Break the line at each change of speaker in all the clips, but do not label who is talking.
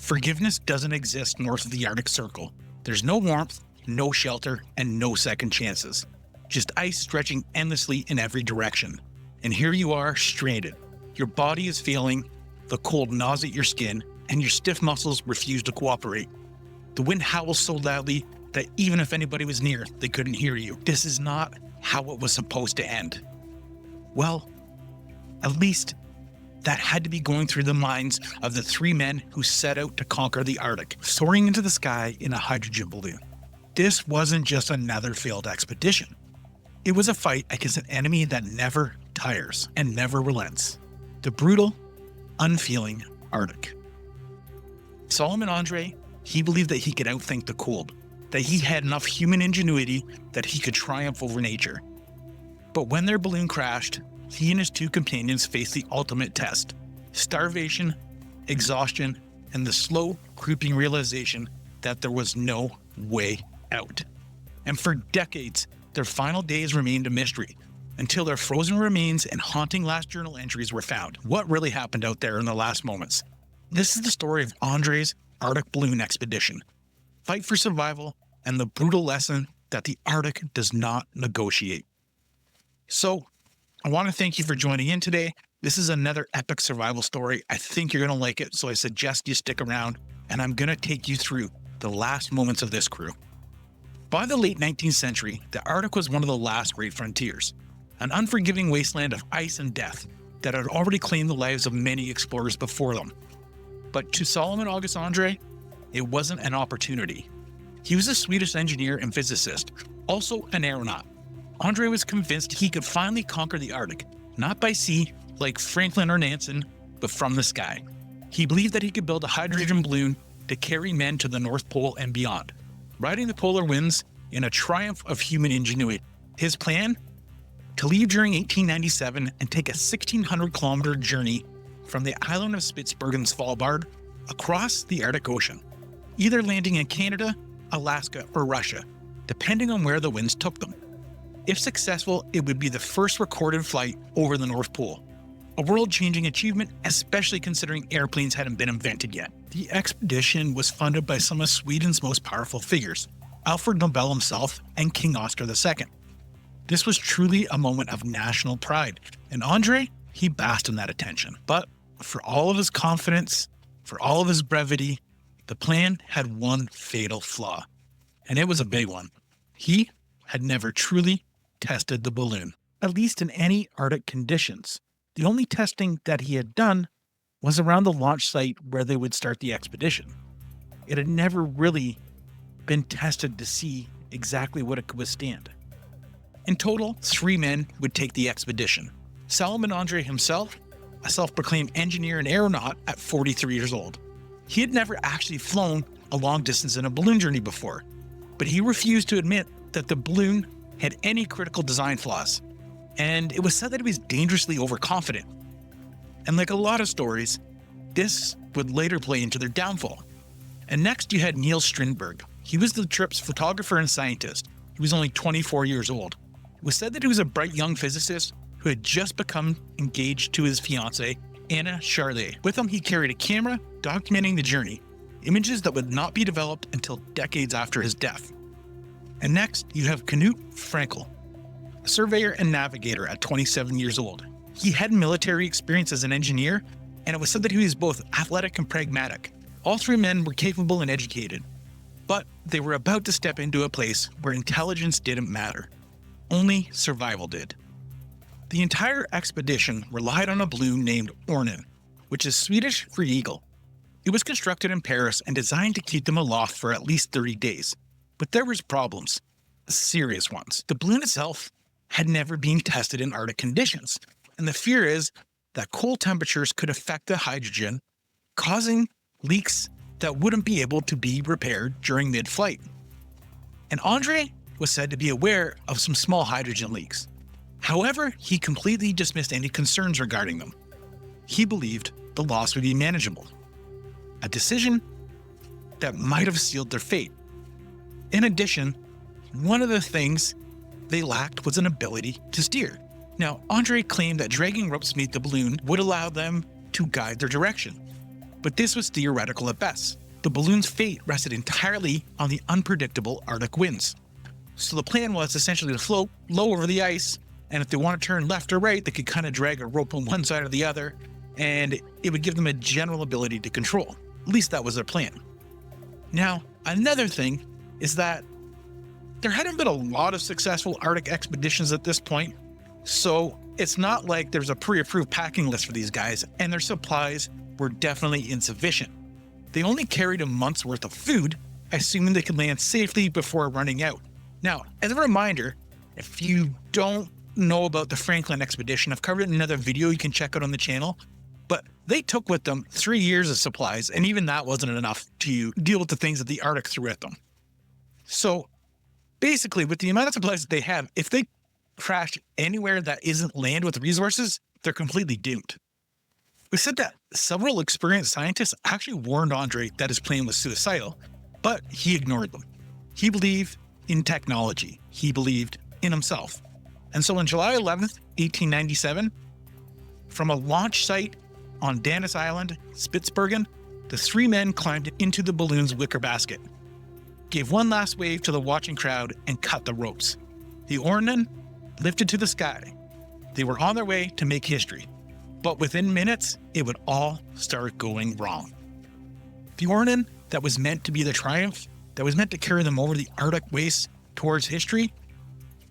Forgiveness doesn't exist north of the Arctic Circle. There's no warmth, no shelter, and no second chances. Just ice stretching endlessly in every direction. And here you are, stranded. Your body is failing, the cold gnaws at your skin, and your stiff muscles refuse to cooperate. The wind howls so loudly that even if anybody was near, they couldn't hear you. This is not how it was supposed to end. Well, at least that had to be going through the minds of the three men who set out to conquer the Arctic, soaring into the sky in a hydrogen balloon. This wasn't just another failed expedition. It was a fight against an enemy that never tires and never relents. The brutal, unfeeling Arctic. Salomon Andrée, he believed that he could outthink the cold, that he had enough human ingenuity that he could triumph over nature. But when their balloon crashed, he and his two companions faced the ultimate test: starvation, exhaustion, and the slow, creeping realization that there was no way out. And for decades, their final days remained a mystery, until their frozen remains and haunting last journal entries were found. What really happened out there in the last moments? This is the story of Andrée's Arctic balloon expedition. Fight for survival and the brutal lesson that the Arctic does not negotiate. So, I want to thank you for joining in today. This is another epic survival story. I think you're going to like it, so I suggest you stick around, and I'm going to take you through the last moments of this crew. By the late 19th century, the Arctic was one of the last great frontiers, an unforgiving wasteland of ice and death that had already claimed the lives of many explorers before them. But to Salomon August Andrée, it wasn't an opportunity. He was a Swedish engineer and physicist, also an aeronaut. Andrée was convinced he could finally conquer the Arctic, not by sea like Franklin or Nansen, but from the sky. He believed that he could build a hydrogen balloon to carry men to the North Pole and beyond, riding the polar winds in a triumph of human ingenuity. His plan? To leave during 1897 and take a 1,600-kilometer journey from the island of Spitsbergen Svalbard across the Arctic Ocean, either landing in Canada, Alaska, or Russia, depending on where the winds took them. If successful, it would be the first recorded flight over the North Pole, a world-changing achievement, especially considering airplanes hadn't been invented yet. The expedition was funded by some of Sweden's most powerful figures, Alfred Nobel himself and King Oscar II. This was truly a moment of national pride, and Andrée, he basked in that attention. But for all of his confidence, for all of his brevity, the plan had one fatal flaw, and it was a big one. He had never truly tested the balloon, at least in any Arctic conditions. The only testing that he had done was around the launch site where they would start the expedition. It had never really been tested to see exactly what it could withstand. In total, 3 men would take the expedition. Salomon Andrée himself, a self-proclaimed engineer and aeronaut at 43 years old. He had never actually flown a long distance in a balloon journey before, but he refused to admit that the balloon had any critical design flaws, and it was said that he was dangerously overconfident. And like a lot of stories, this would later play into their downfall. And next you had Niels Strindberg. He was the trip's photographer and scientist. He was only 24 years old. It was said that he was a bright young physicist who had just become engaged to his fiancée, Anna Charlet. With him, he carried a camera documenting the journey, images that would not be developed until decades after his death. And next, you have Knut Frænkel, a surveyor and navigator at 27 years old. He had military experience as an engineer, and it was said that he was both athletic and pragmatic. All 3 men were capable and educated, but they were about to step into a place where intelligence didn't matter. Only survival did. The entire expedition relied on a balloon named Örnen, which is Swedish for eagle. It was constructed in Paris and designed to keep them aloft for at least 30 days. But there was problems, serious ones. The balloon itself had never been tested in Arctic conditions, and the fear is that cold temperatures could affect the hydrogen, causing leaks that wouldn't be able to be repaired during mid-flight. And Andrée was said to be aware of some small hydrogen leaks. However, he completely dismissed any concerns regarding them. He believed the loss would be manageable, a decision that might have sealed their fate. In addition, one of the things they lacked was an ability to steer. Now, Andrée claimed that dragging ropes beneath the balloon would allow them to guide their direction. But this was theoretical at best. The balloon's fate rested entirely on the unpredictable Arctic winds. So the plan was essentially to float low over the ice, and if they want to turn left or right, they could kind of drag a rope on one side or the other, and it would give them a general ability to control. At least that was their plan. Now, another thing is that there hadn't been a lot of successful Arctic expeditions at this point, so it's not like there's a pre-approved packing list for these guys, and their supplies were definitely insufficient. They only carried a month's worth of food, assuming they could land safely before running out. Now, as a reminder, if you don't know about the Frænkel expedition, I've covered it in another video you can check out on the channel, but they took with them 3 years of supplies, and even that wasn't enough to deal with the things that the Arctic threw at them. So basically, with the amount of supplies that they have, if they crash anywhere that isn't land with resources, they're completely doomed. We said that several experienced scientists actually warned Andrée that his plan was suicidal, but he ignored them. He believed in technology. He believed in himself. And so on July 11th, 1897, from a launch site on Danis Island, Spitsbergen, the three men climbed into the balloon's wicker basket, gave one last wave to the watching crowd, and cut the ropes. The Ornen lifted to the sky. They were on their way to make history, but within minutes, it would all start going wrong. The Ornen that was meant to be the triumph, that was meant to carry them over the Arctic wastes towards history,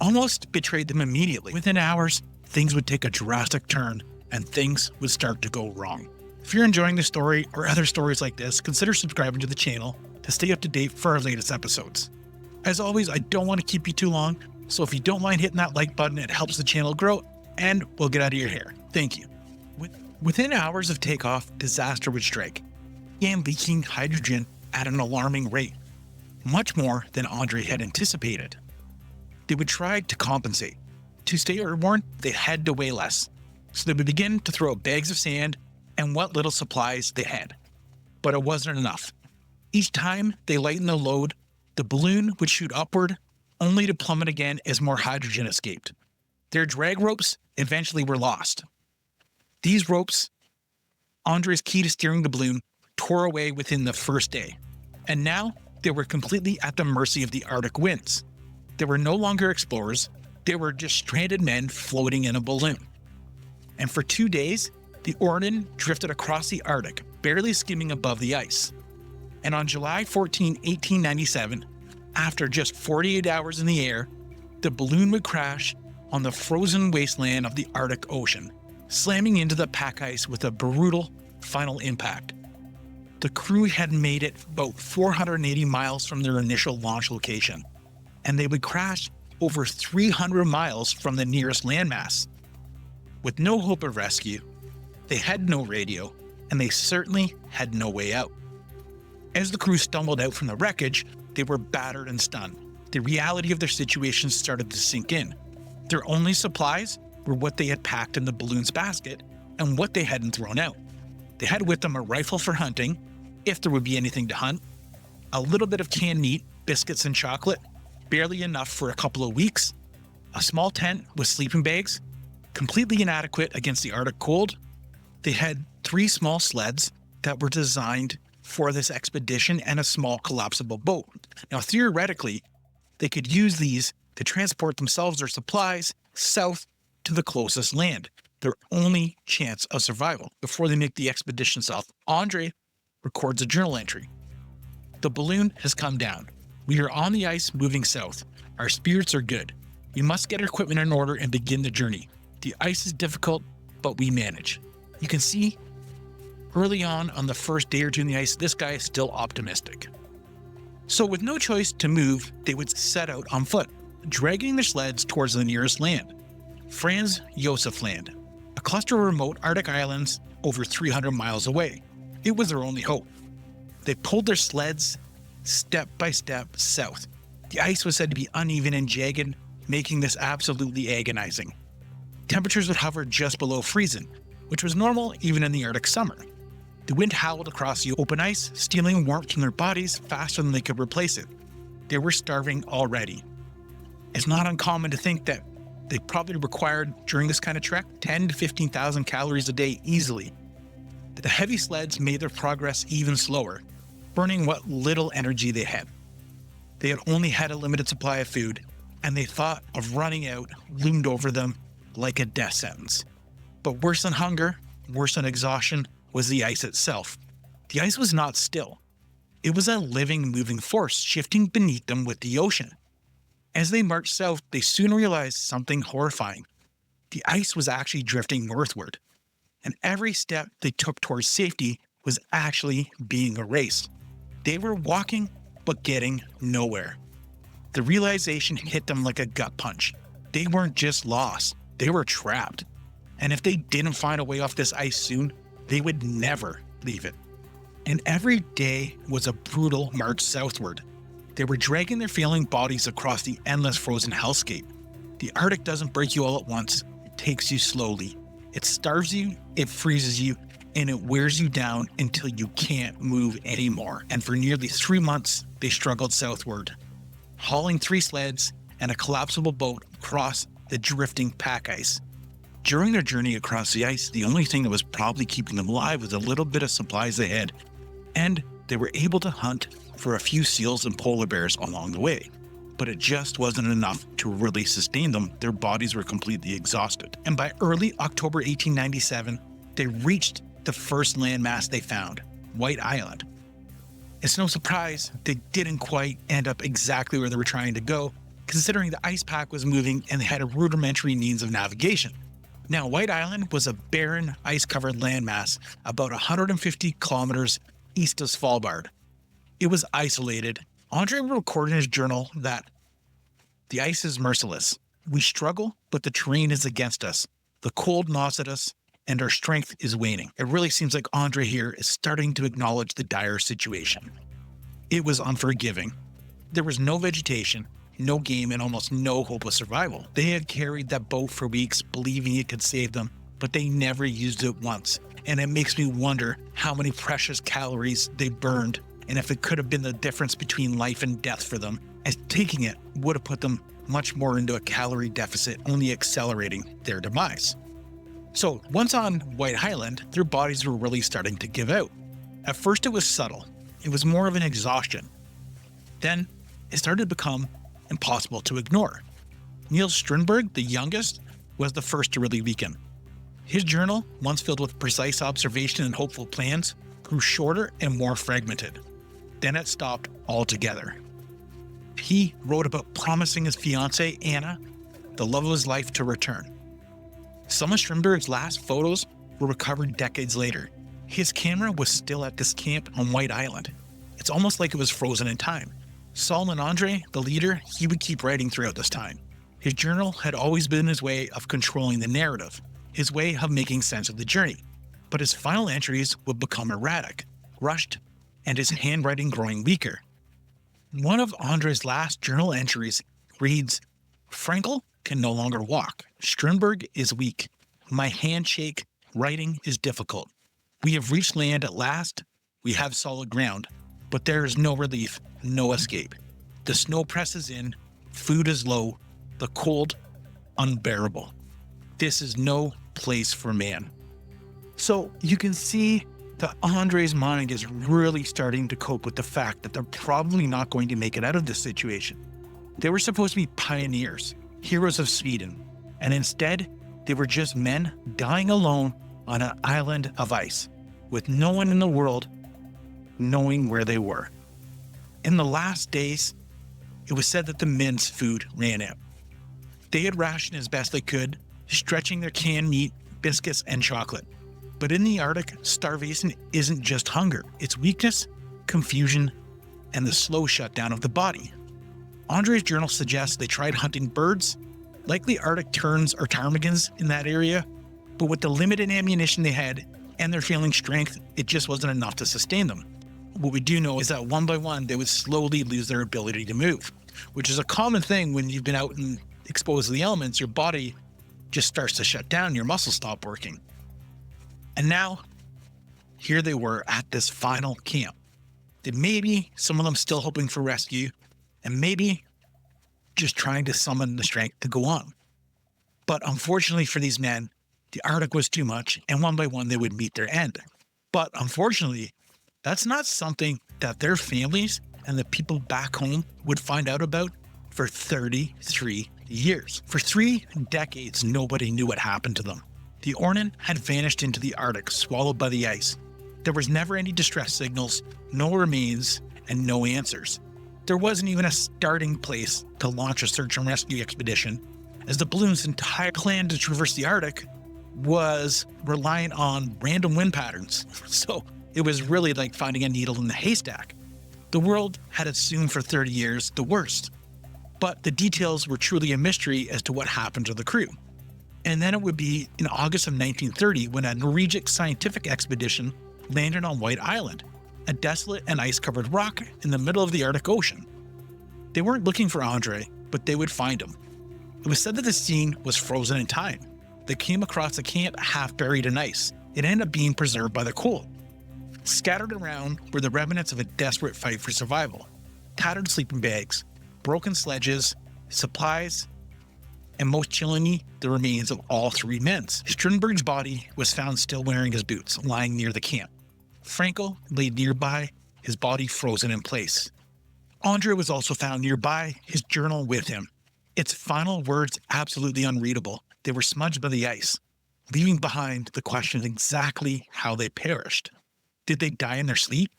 almost betrayed them immediately. Within hours, things would take a drastic turn and things would start to go wrong. If you're enjoying this story or other stories like this, consider subscribing to the channel to stay up to date for our latest episodes. As always, I don't want to keep you too long, so if you don't mind hitting that like button, it helps the channel grow, and we'll get out of your hair. Thank you. Within hours of takeoff, disaster would strike, and leaking hydrogen at an alarming rate, much more than Andrée had anticipated. They would try to compensate. To stay airborne, they had to weigh less, so they would begin to throw bags of sand and what little supplies they had. But it wasn't enough. Each time they lightened the load, the balloon would shoot upward, only to plummet again as more hydrogen escaped. Their drag ropes eventually were lost. These ropes, Andrée's key to steering the balloon, tore away within the first day, and now they were completely at the mercy of the Arctic winds. They were no longer explorers, they were just stranded men floating in a balloon. And for 2 days, the Ornen drifted across the Arctic, barely skimming above the ice. And on July 14, 1897, after just 48 hours in the air, the balloon would crash on the frozen wasteland of the Arctic Ocean, slamming into the pack ice with a brutal final impact. The crew had made it about 480 miles from their initial launch location, and they would crash over 300 miles from the nearest landmass. With no hope of rescue, they had no radio, and they certainly had no way out. As the crew stumbled out from the wreckage, they were battered and stunned. The reality of their situation started to sink in. Their only supplies were what they had packed in the balloon's basket and what they hadn't thrown out. They had with them a rifle for hunting, if there would be anything to hunt, a little bit of canned meat, biscuits and chocolate, barely enough for a couple of weeks, a small tent with sleeping bags, completely inadequate against the Arctic cold. They had 3 small sleds that were designed for this expedition and a small collapsible boat. Now, theoretically, they could use these to transport themselves or supplies south to the closest land, their only chance of survival. Before they make the expedition south, Andrée records a journal entry. The balloon has come down. We are on the ice moving south. Our spirits are good. We must get our equipment in order and begin the journey. The ice is difficult, but we manage. You can see early on the first day or two in the ice, this guy is still optimistic. So with no choice to move, they would set out on foot, dragging their sleds towards the nearest land, Franz Josef Land, a cluster of remote Arctic islands over 300 miles away. It was their only hope. They pulled their sleds step by step south. The ice was said to be uneven and jagged, making this absolutely agonizing. Temperatures would hover just below freezing, which was normal even in the Arctic summer. The wind howled across the open ice, stealing warmth from their bodies faster than they could replace it. They were starving already. It's not uncommon to think that they probably required, during this kind of trek, 10 to 15,000 calories a day easily. The heavy sleds made their progress even slower, burning what little energy they had. They had only had a limited supply of food, and they thought of running out loomed over them like a death sentence. But worse than hunger, worse than exhaustion, was the ice itself. The ice was not still. It was a living, moving force shifting beneath them with the ocean. As they marched south, they soon realized something horrifying. The ice was actually drifting northward, and every step they took towards safety was actually being erased. They were walking, but getting nowhere. The realization hit them like a gut punch. They weren't just lost, they were trapped. And if they didn't find a way off this ice soon, they would never leave it. And every day was a brutal march southward. They were dragging their failing bodies across the endless frozen hellscape. The Arctic doesn't break you all at once, it takes you slowly. It starves you, it freezes you, and it wears you down until you can't move anymore. And for nearly 3 months, they struggled southward, hauling 3 sleds and a collapsible boat across the drifting pack ice. During their journey across the ice, the only thing that was probably keeping them alive was a little bit of supplies they had, and they were able to hunt for a few seals and polar bears along the way. But it just wasn't enough to really sustain them. Their bodies were completely exhausted. And by early October 1897, they reached the first landmass they found, White Island. It's no surprise they didn't quite end up exactly where they were trying to go, considering the ice pack was moving and they had a rudimentary means of navigation. Now, White Island was a barren, ice-covered landmass about 150 kilometers east of Svalbard. It was isolated. Andrée recorded in his journal that the ice is merciless. We struggle, but the terrain is against us. The cold gnaws at us, and our strength is waning. It really seems like Andrée here is starting to acknowledge the dire situation. It was unforgiving. There was no vegetation, no game, and almost no hope of survival. They had carried that boat for weeks, believing it could save them, but they never used it once. And it makes me wonder how many precious calories they burned, and if it could have been the difference between life and death for them, as taking it would have put them much more into a calorie deficit, only accelerating their demise. So once on White Island, their bodies were really starting to give out. At first it was subtle. It was more of an exhaustion. Then it started to become impossible to ignore. Niels Strindberg, the youngest, was the first to really weaken. His journal, once filled with precise observation and hopeful plans, grew shorter and more fragmented. Then it stopped altogether. He wrote about promising his fiancée, Anna, the love of his life, to return. Some of Strindberg's last photos were recovered decades later. His camera was still at this camp on White Island. It's almost like it was frozen in time. Solomon Andrée, the leader, he would keep writing throughout this time. His journal had always been his way of controlling the narrative, his way of making sense of the journey. But his final entries would become erratic, rushed, and his handwriting growing weaker. One of André's last journal entries reads, "Frænkel can no longer walk. Strindberg is weak. My hand shake. Writing is difficult. We have reached land at last. We have solid ground. But there is no relief, no escape. The snow presses in. Food is low. The cold, unbearable. This is no place for man." So you can see that André's mind is really starting to cope with the fact that they're probably not going to make it out of this situation. They were supposed to be pioneers, heroes of Sweden, and instead, they were just men dying alone on an island of ice, with no one in the world knowing where they were. In the last days, it was said that the men's food ran out. They had rationed as best they could, stretching their canned meat, biscuits, and chocolate. But in the Arctic, starvation isn't just hunger. It's weakness, confusion, and the slow shutdown of the body. André's journal suggests they tried hunting birds, likely Arctic terns or ptarmigans in that area, but with the limited ammunition they had and their failing strength, it just wasn't enough to sustain them. What we do know is that one by one, they would slowly lose their ability to move, which is a common thing when you've been out and exposed to the elements. Your body just starts to shut down, your muscles stop working. And now, here they were at this final camp. That maybe some of them still hoping for rescue, and maybe just trying to summon the strength to go on. But unfortunately for these men, the Arctic was too much, and one by one they would meet their end. But unfortunately, that's not something that their families and the people back home would find out about for 33 years. For 3 decades, nobody knew what happened to them. The Ornan had vanished into the Arctic, swallowed by the ice. There was never any distress signals, no remains, and no answers. There wasn't even a starting place to launch a search and rescue expedition, as the balloon's entire plan to traverse the Arctic was reliant on random wind patterns. So it was really like finding a needle in the haystack. The world had assumed for 30 years the worst, but the details were truly a mystery as to what happened to the crew. And then it would be in August of 1930 when a Norwegian scientific expedition landed on White Island, a desolate and ice-covered rock in the middle of the Arctic Ocean. They weren't looking for Andrée, but they would find him. It was said that the scene was frozen in time. They came across a camp half buried in ice. It ended up being preserved by the cold. Scattered around were the remnants of a desperate fight for survival. Tattered sleeping bags, broken sledges, supplies, and most chillingly, the remains of all 3 men. Strindberg's body was found still wearing his boots, lying near the camp. Frænkel lay nearby, his body frozen in place. Andrée was also found nearby, his journal with him. Its final words absolutely unreadable. They were smudged by the ice, leaving behind the question of exactly how they perished. Did they die in their sleep?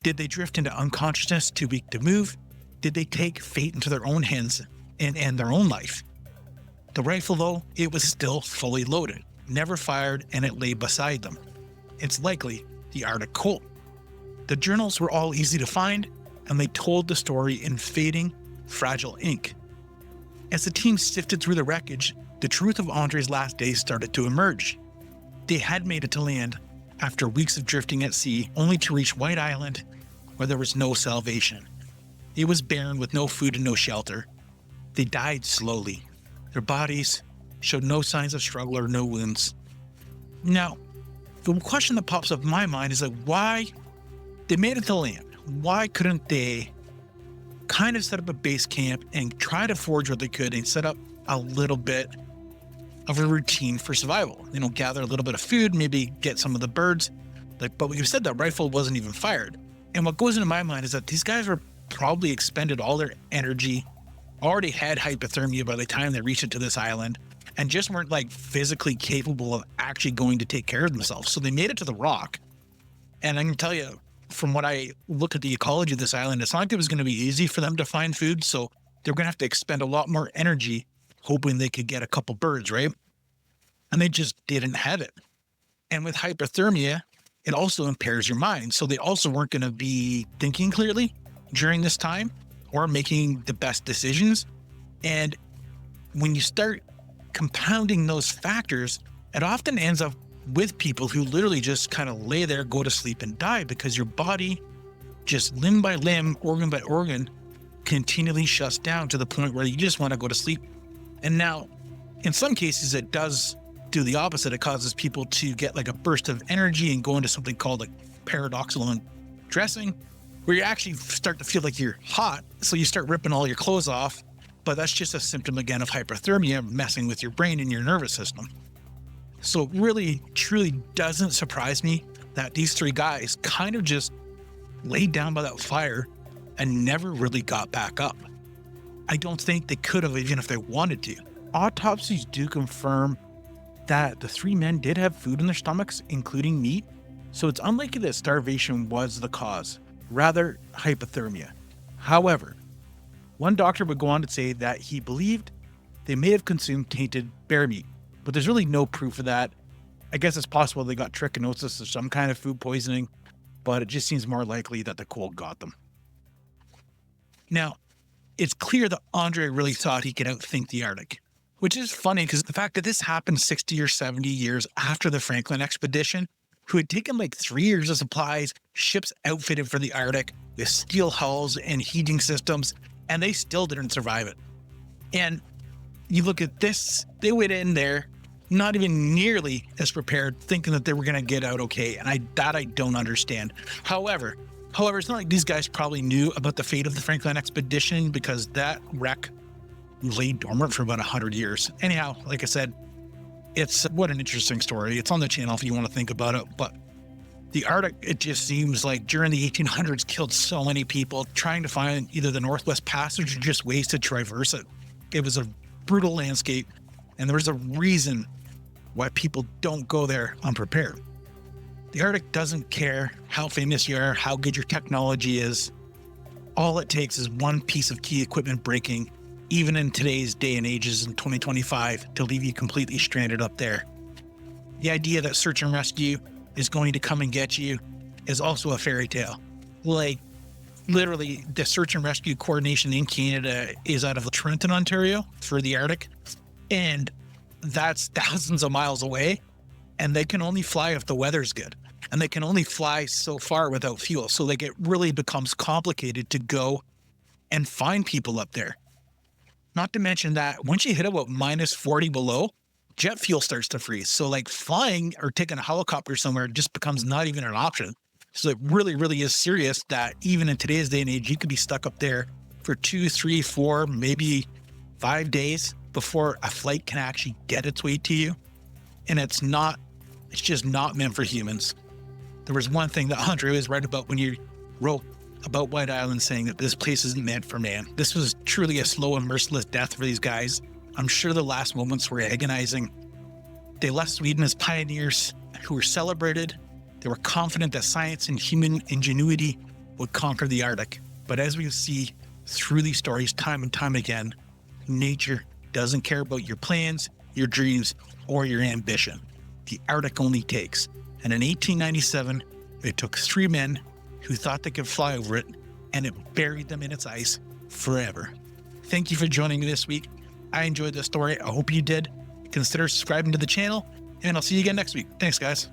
Did they drift into unconsciousness too weak to move? Did they take fate into their own hands and end their own life? The rifle, though, it was still fully loaded, never fired, and it lay beside them. It's likely the Arctic Colt. The journals were all easy to find, and they told the story in fading, fragile ink. As the team sifted through the wreckage, the truth of Andrée's last days started to emerge. They had made it to land after weeks of drifting at sea, only to reach White Island, where there was no salvation. It was barren with no food and no shelter. They died slowly. Their bodies showed no signs of struggle or no wounds. Now, the question that pops up in my mind is like, why they made it to land? Why couldn't they kind of set up a base camp and try to forage what they could and set up a little bit of a routine for survival? You know, gather a little bit of food, maybe get some of the birds. But you said that rifle wasn't even fired. And what goes into my mind is that these guys were probably expended all their energy, already had hypothermia by the time they reached it to this island, and just weren't like physically capable of actually going to take care of themselves. So they made it to the rock. And I can tell you, from what I look at the ecology of this island, it's not like it was going to be easy for them to find food. So they're going to have to expend a lot more energy hoping they could get a couple birds, right? And they just didn't have it. And with hypothermia, it also impairs your mind. So they also weren't going to be thinking clearly during this time or making the best decisions. And when you start compounding those factors, it often ends up with people who literally just kind of lay there, go to sleep and die because your body just limb by limb, organ by organ, continually shuts down to the point where you just want to go to sleep. And now, in some cases, it does do the opposite. It causes people to get like a burst of energy and go into something called like paradoxical undressing, where you actually start to feel like you're hot. So you start ripping all your clothes off, but that's just a symptom again of hypothermia messing with your brain and your nervous system. So it really, truly doesn't surprise me that these 3 guys kind of just laid down by that fire and never really got back up. I don't think they could have even if they wanted to. Autopsies do confirm that the 3 men did have food in their stomachs, including meat, so it's unlikely that starvation was the cause, rather hypothermia. However, one doctor would go on to say that he believed they may have consumed tainted bear meat, but there's really no proof of that. I guess it's possible they got trichinosis or some kind of food poisoning, but it just seems more likely that the cold got them. Now, it's clear that Andrée really thought he could outthink the Arctic, which is funny because the fact that this happened 60 or 70 years after the Franklin expedition, who had taken like 3 years of supplies, ships outfitted for the Arctic with steel hulls and heating systems, and they still didn't survive it. And you look at this, they went in there not even nearly as prepared, thinking that they were going to get out okay. And I don't understand. However, it's not like these guys probably knew about the fate of the Franklin expedition because that wreck lay dormant for about 100 years. Anyhow, like I said, it's what an interesting story. It's on the channel if you want to think about it. But The Arctic, it just seems like during the 1800s, killed so many people trying to find either the Northwest Passage or just ways to traverse it. It was a brutal landscape, and there was a reason why people don't go there unprepared. The Arctic doesn't care how famous you are, how good your technology is. All it takes is one piece of key equipment breaking, even in today's day and ages in 2025, to leave you completely stranded up there. The idea that search and rescue is going to come and get you is also a fairy tale. Like, literally, the search and rescue coordination in Canada is out of Trenton, Ontario for the Arctic. And that's thousands of miles away. And they can only fly if the weather's good. And they can only fly so far without fuel. So like, it really becomes complicated to go and find people up there. Not to mention that once you hit about minus 40 below, jet fuel starts to freeze. So like, flying or taking a helicopter somewhere just becomes not even an option. So it really, really is serious that even in today's day and age, you could be stuck up there for 2, 3, 4, maybe 5 days before a flight can actually get its way to you. And it's just not meant for humans. There was one thing that Andrée was right about when you wrote about White Island, saying that this place isn't meant for man. This was truly a slow and merciless death for these guys. I'm sure the last moments were agonizing. They left Sweden as pioneers who were celebrated. They were confident that science and human ingenuity would conquer the Arctic. But as we see through these stories time and time again, nature doesn't care about your plans, your dreams, or your ambition. The Arctic only takes. And in 1897, it took 3 men who thought they could fly over it, and it buried them in its ice forever. Thank you for joining me this week. I enjoyed this story. I hope you did. Consider subscribing to the channel, and I'll see you again next week. Thanks, guys.